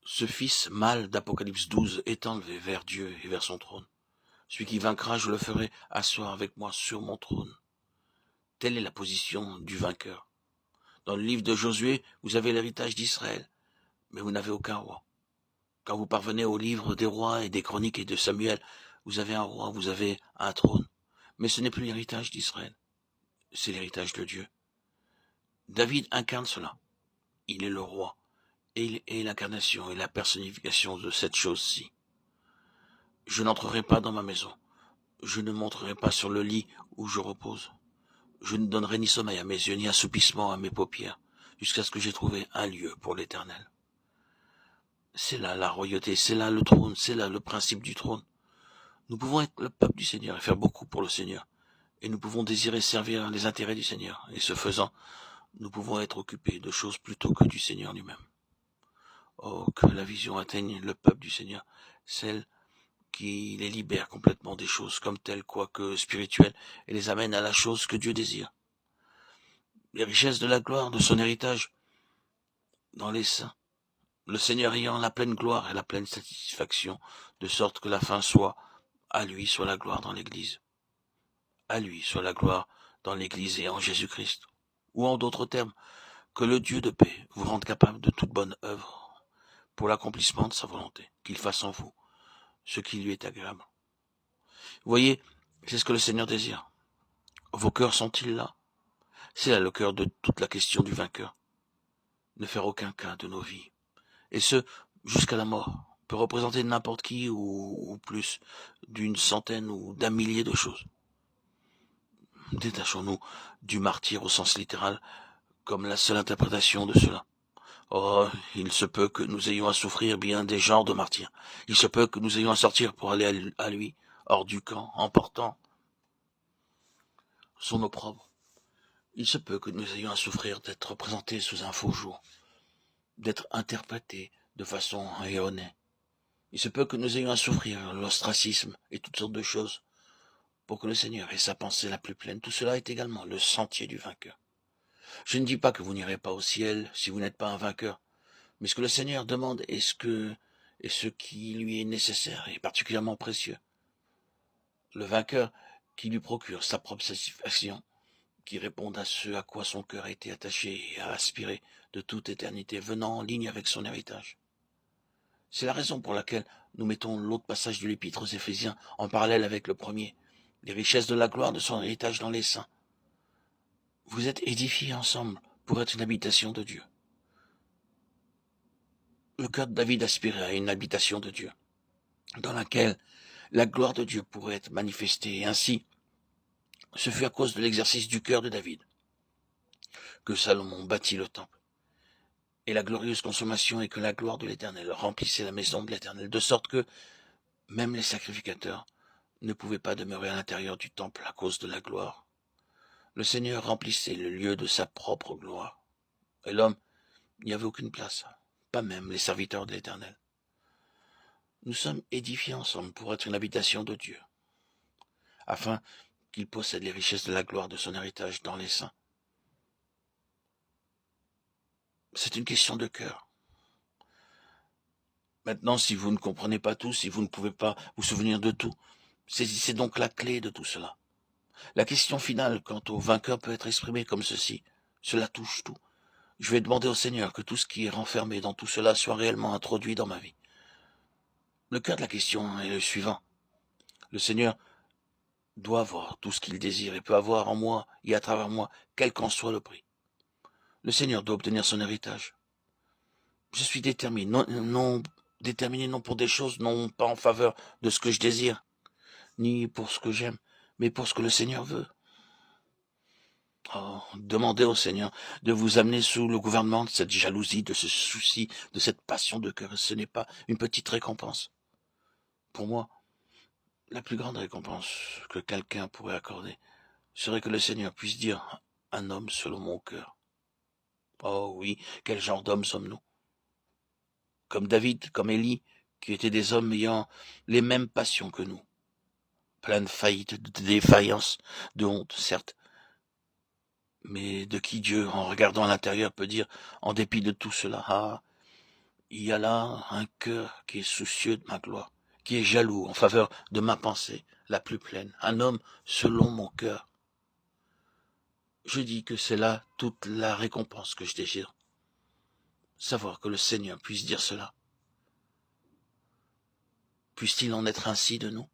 Ce fils mâle d'Apocalypse 12 est enlevé vers Dieu et vers son trône. Celui qui vaincra, je le ferai asseoir avec moi sur mon trône. Telle est la position du vainqueur. Dans le livre de Josué, vous avez l'héritage d'Israël, mais vous n'avez aucun roi. Quand vous parvenez au livre des rois et des chroniques et de Samuel, vous avez un roi, vous avez un trône. Mais ce n'est plus l'héritage d'Israël, c'est l'héritage de Dieu. David incarne cela. Il est le roi, et il est l'incarnation et la personnification de cette chose-ci. Je n'entrerai pas dans ma maison, je ne monterai pas sur le lit où je repose. Je ne donnerai ni sommeil à mes yeux, ni assoupissement à mes paupières, jusqu'à ce que j'aie trouvé un lieu pour l'Éternel. C'est là la royauté, c'est là le trône, c'est là le principe du trône. Nous pouvons être le peuple du Seigneur et faire beaucoup pour le Seigneur. Et nous pouvons désirer servir les intérêts du Seigneur. Et ce faisant, nous pouvons être occupés de choses plutôt que du Seigneur lui-même. Oh, que la vision atteigne le peuple du Seigneur, celle qui les libère complètement des choses comme telles, quoique spirituelles, et les amène à la chose que Dieu désire. Les richesses de la gloire, de son héritage dans les saints. Le Seigneur ayant la pleine gloire et la pleine satisfaction, de sorte que la fin soit, à lui soit la gloire dans l'Église. À lui soit la gloire dans l'Église et en Jésus-Christ. Ou en d'autres termes, que le Dieu de paix vous rende capable de toute bonne œuvre pour l'accomplissement de sa volonté, qu'il fasse en vous ce qui lui est agréable. Vous voyez, c'est ce que le Seigneur désire. Vos cœurs sont-ils là? C'est là le cœur de toute la question du vainqueur. Ne faire aucun cas de nos vies. Et ce, jusqu'à la mort, peut représenter n'importe qui ou plus d'une centaine ou d'un millier de choses. Détachons-nous du martyr au sens littéral comme la seule interprétation de cela. Oh, il se peut que nous ayons à souffrir bien des genres de martyrs. Il se peut que nous ayons à sortir pour aller à lui, hors du camp, en portant son opprobre. Il se peut que nous ayons à souffrir d'être représentés sous un faux jour, d'être interprétés de façon erronée. Il se peut que nous ayons à souffrir l'ostracisme et toutes sortes de choses pour que le Seigneur ait sa pensée la plus pleine. Tout cela est également le sentier du vainqueur. Je ne dis pas que vous n'irez pas au ciel si vous n'êtes pas un vainqueur, mais ce que le Seigneur demande est ce qui lui est nécessaire et particulièrement précieux. Le vainqueur qui lui procure sa propre satisfaction, qui réponde à ce à quoi son cœur a été attaché et a aspiré de toute éternité, venant en ligne avec son héritage. C'est la raison pour laquelle nous mettons l'autre passage de l'Épître aux Éphésiens en parallèle avec le premier, les richesses de la gloire de son héritage dans les saints. Vous êtes édifiés ensemble pour être une habitation de Dieu. Le cœur de David aspirait à une habitation de Dieu, dans laquelle la gloire de Dieu pourrait être manifestée. Et ainsi, ce fut à cause de l'exercice du cœur de David que Salomon bâtit le temple. Et la glorieuse consommation est que la gloire de l'Éternel remplissait la maison de l'Éternel, de sorte que même les sacrificateurs ne pouvaient pas demeurer à l'intérieur du temple à cause de la gloire. Le Seigneur remplissait le lieu de sa propre gloire. Et l'homme n'y avait aucune place, pas même les serviteurs de l'Éternel. Nous sommes édifiés ensemble pour être une habitation de Dieu, afin qu'il possède les richesses de la gloire de son héritage dans les saints. C'est une question de cœur. Maintenant, si vous ne comprenez pas tout, si vous ne pouvez pas vous souvenir de tout, saisissez donc la clé de tout cela. La question finale quant au vainqueur peut être exprimée comme ceci. Cela touche tout. Je vais demander au Seigneur que tout ce qui est renfermé dans tout cela soit réellement introduit dans ma vie. Le cœur de la question est le suivant. Le Seigneur doit avoir tout ce qu'il désire et peut avoir en moi et à travers moi, quel qu'en soit le prix. Le Seigneur doit obtenir son héritage. Je suis déterminé, déterminé non pour des choses, non pas en faveur de ce que je désire, ni pour ce que j'aime, mais pour ce que le Seigneur veut. Oh, demandez au Seigneur de vous amener sous le gouvernement de cette jalousie, de ce souci, de cette passion de cœur. Ce n'est pas une petite récompense. Pour moi, la plus grande récompense que quelqu'un pourrait accorder serait que le Seigneur puisse dire « un homme selon mon cœur ». Oh oui, quel genre d'hommes sommes-nous? Comme David, comme Élie, qui étaient des hommes ayant les mêmes passions que nous. Plein de faillites, de défaillances, de honte, certes, mais de qui Dieu, en regardant à l'intérieur, peut dire, en dépit de tout cela, ah, Il y a là un cœur qui est soucieux de ma gloire, qui est jaloux en faveur de ma pensée la plus pleine, un homme selon mon cœur. Je dis que c'est là toute la récompense que je désire. Savoir que le Seigneur puisse dire cela. Puisse-t-il en être ainsi de nous?